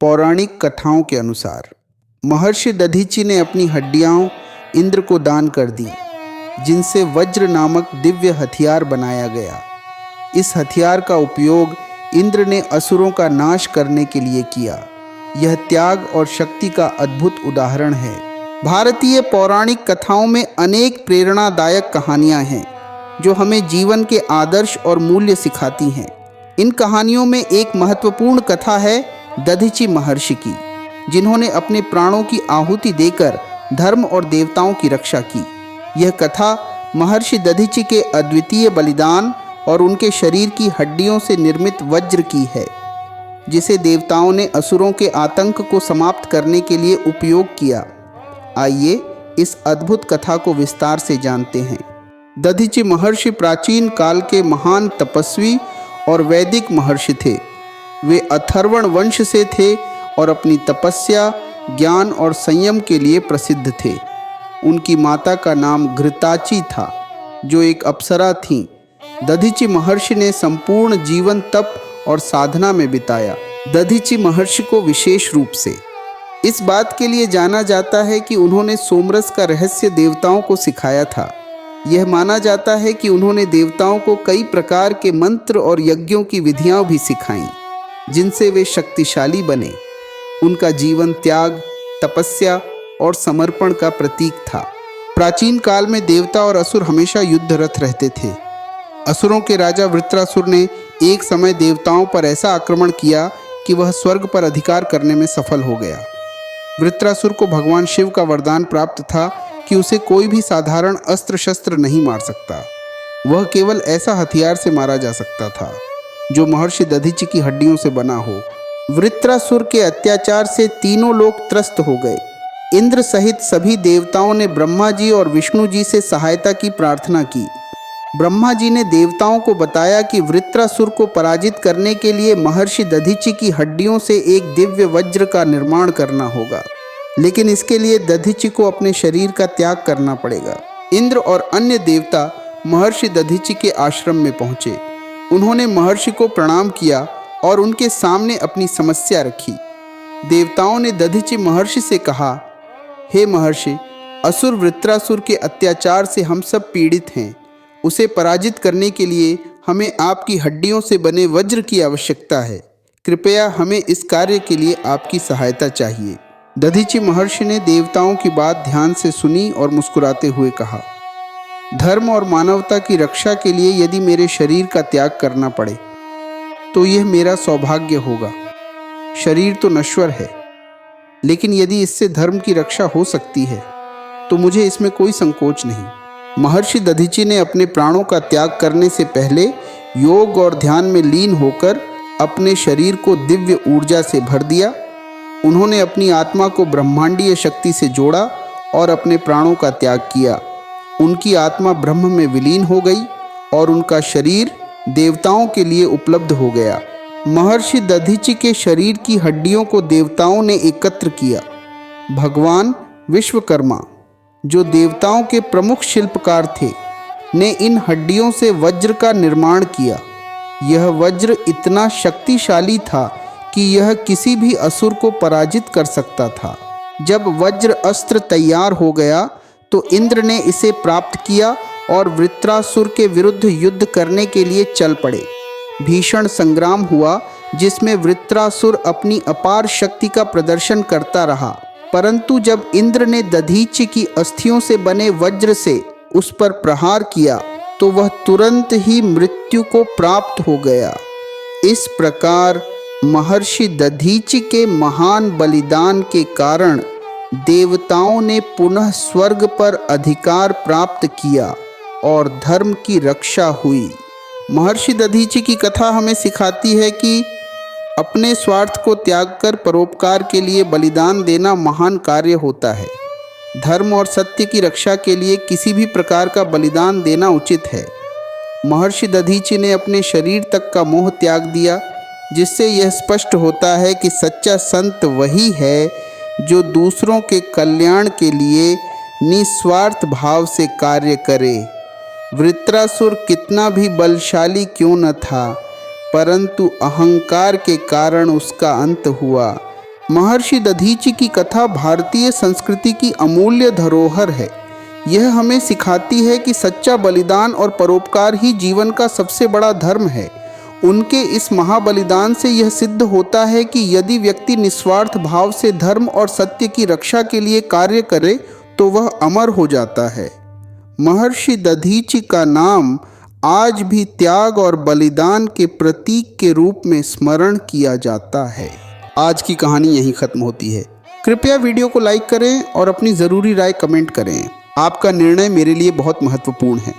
पौराणिक कथाओं के अनुसार महर्षि दधीचि ने अपनी हड्डियां इंद्र को दान कर दी, जिनसे वज्र नामक दिव्य हथियार बनाया गया। इस हथियार का उपयोग इंद्र ने असुरों का नाश करने के लिए किया। यह त्याग और शक्ति का अद्भुत उदाहरण है। भारतीय पौराणिक कथाओं में अनेक प्रेरणादायक कहानियां हैं जो हमें जीवन के आदर्श और मूल्य सिखाती हैं। इन कहानियों में एक महत्वपूर्ण कथा है दधीचि महर्षि की, जिन्होंने अपने प्राणों की आहुति देकर धर्म और देवताओं की रक्षा की। यह कथा महर्षि दधीचि के अद्वितीय बलिदान और उनके शरीर की हड्डियों से निर्मित वज्र की है, जिसे देवताओं ने असुरों के आतंक को समाप्त करने के लिए उपयोग किया। आइए इस अद्भुत कथा को विस्तार से जानते हैं। दधीचि महर्षि प्राचीन काल के महान तपस्वी और वैदिक महर्षि थे। वे अथर्वण वंश से थे और अपनी तपस्या, ज्ञान और संयम के लिए प्रसिद्ध थे। उनकी माता का नाम घृताची था, जो एक अप्सरा थीं। दधीचि महर्षि ने संपूर्ण जीवन तप और साधना में बिताया। दधीचि महर्षि को विशेष रूप से इस बात के लिए जाना जाता है कि उन्होंने सोमरस का रहस्य देवताओं को सिखाया था। यह माना जाता है कि उन्होंने देवताओं को कई प्रकार के मंत्र और यज्ञों की विधियां भी सिखाईं, जिनसे वे शक्तिशाली बने। उनका जीवन त्याग, तपस्या और समर्पण का प्रतीक था। प्राचीन काल में देवता और असुर हमेशा युद्धरत रहते थे। असुरों के राजा वृत्रासुर ने एक समय देवताओं पर ऐसा आक्रमण किया कि वह स्वर्ग पर अधिकार करने में सफल हो गया। वृत्रासुर को भगवान शिव का वरदान प्राप्त था कि उसे कोई भी साधारण अस्त्र शस्त्र नहीं मार सकता। वह केवल ऐसा हथियार से मारा जा सकता था जो महर्षि दधीचि की हड्डियों से बना हो। वृत्रासुर के अत्याचार से तीनों लोग त्रस्त हो गए। इंद्र सहित सभी देवताओं ने ब्रह्मा जी और विष्णु जी से सहायता की प्रार्थना की। ब्रह्मा जी ने देवताओं को बताया कि वृत्रासुर को पराजित करने के लिए महर्षि दधीचि की हड्डियों से एक दिव्य वज्र का निर्माण करना होगा, लेकिन इसके लिए दधीचि को अपने शरीर का त्याग करना पड़ेगा। इंद्र और अन्य देवता महर्षि दधीचि के आश्रम में पहुंचे। उन्होंने महर्षि को प्रणाम किया और उनके सामने अपनी समस्या रखी। देवताओं ने दधीचि महर्षि से कहा, हे महर्षि, असुर वृत्रासुर के अत्याचार से हम सब पीड़ित हैं। उसे पराजित करने के लिए हमें आपकी हड्डियों से बने वज्र की आवश्यकता है। कृपया हमें इस कार्य के लिए आपकी सहायता चाहिए। दधीचि महर्षि ने देवताओं की बात ध्यान से सुनी और मुस्कुराते हुए कहा, धर्म और मानवता की रक्षा के लिए यदि मेरे शरीर का त्याग करना पड़े तो यह मेरा सौभाग्य होगा। शरीर तो नश्वर है, लेकिन यदि इससे धर्म की रक्षा हो सकती है तो मुझे इसमें कोई संकोच नहीं। महर्षि दधीचि ने अपने प्राणों का त्याग करने से पहले योग और ध्यान में लीन होकर अपने शरीर को दिव्य ऊर्जा से भर दिया। उन्होंने अपनी आत्मा को ब्रह्मांडीय शक्ति से जोड़ा और अपने प्राणों का त्याग किया। उनकी आत्मा ब्रह्म में विलीन हो गई और उनका शरीर देवताओं के लिए उपलब्ध हो गया। महर्षि दधीचि के शरीर की हड्डियों को देवताओं ने एकत्र किया। भगवान विश्वकर्मा, जो देवताओं के प्रमुख शिल्पकार थे, ने इन हड्डियों से वज्र का निर्माण किया। यह वज्र इतना शक्तिशाली था कि यह किसी भी असुर को पराजित कर सकता था। जब वज्र अस्त्र तैयार हो गया तो इंद्र ने इसे प्राप्त किया और वृत्रासुर के विरुद्ध युद्ध करने के लिए चल पड़े। भीषण संग्राम हुआ, जिसमें वृत्रासुर अपनी अपार शक्ति का प्रदर्शन करता रहा, परंतु जब इंद्र ने दधीचि की अस्थियों से बने वज्र से उस पर प्रहार किया तो वह तुरंत ही मृत्यु को प्राप्त हो गया। इस प्रकार महर्षि दधीचि के महान बलिदान के कारण देवताओं ने पुनः स्वर्ग पर अधिकार प्राप्त किया और धर्म की रक्षा हुई। महर्षि दधीचि की कथा हमें सिखाती है कि अपने स्वार्थ को त्याग कर परोपकार के लिए बलिदान देना महान कार्य होता है। धर्म और सत्य की रक्षा के लिए किसी भी प्रकार का बलिदान देना उचित है। महर्षि दधीचि ने अपने शरीर तक का मोह त्याग दिया, जिससे यह स्पष्ट होता है कि सच्चा संत वही है जो दूसरों के कल्याण के लिए निस्वार्थ भाव से कार्य करे। वृत्रासुर कितना भी बलशाली क्यों न था, परंतु अहंकार के कारण उसका अंत हुआ। महर्षि दधीचि की कथा भारतीय संस्कृति की अमूल्य धरोहर है। यह हमें सिखाती है कि सच्चा बलिदान और परोपकार ही जीवन का सबसे बड़ा धर्म है। उनके इस महाबलिदान से यह सिद्ध होता है कि यदि व्यक्ति निस्वार्थ भाव से धर्म और सत्य की रक्षा के लिए कार्य करे तो वह अमर हो जाता है। महर्षि दधीचि का नाम आज भी त्याग और बलिदान के प्रतीक के रूप में स्मरण किया जाता है। आज की कहानी यहीं खत्म होती है। कृपया वीडियो को लाइक करें और अपनी ज़रूरी राय कमेंट करें। आपका निर्णय मेरे लिए बहुत महत्वपूर्ण है।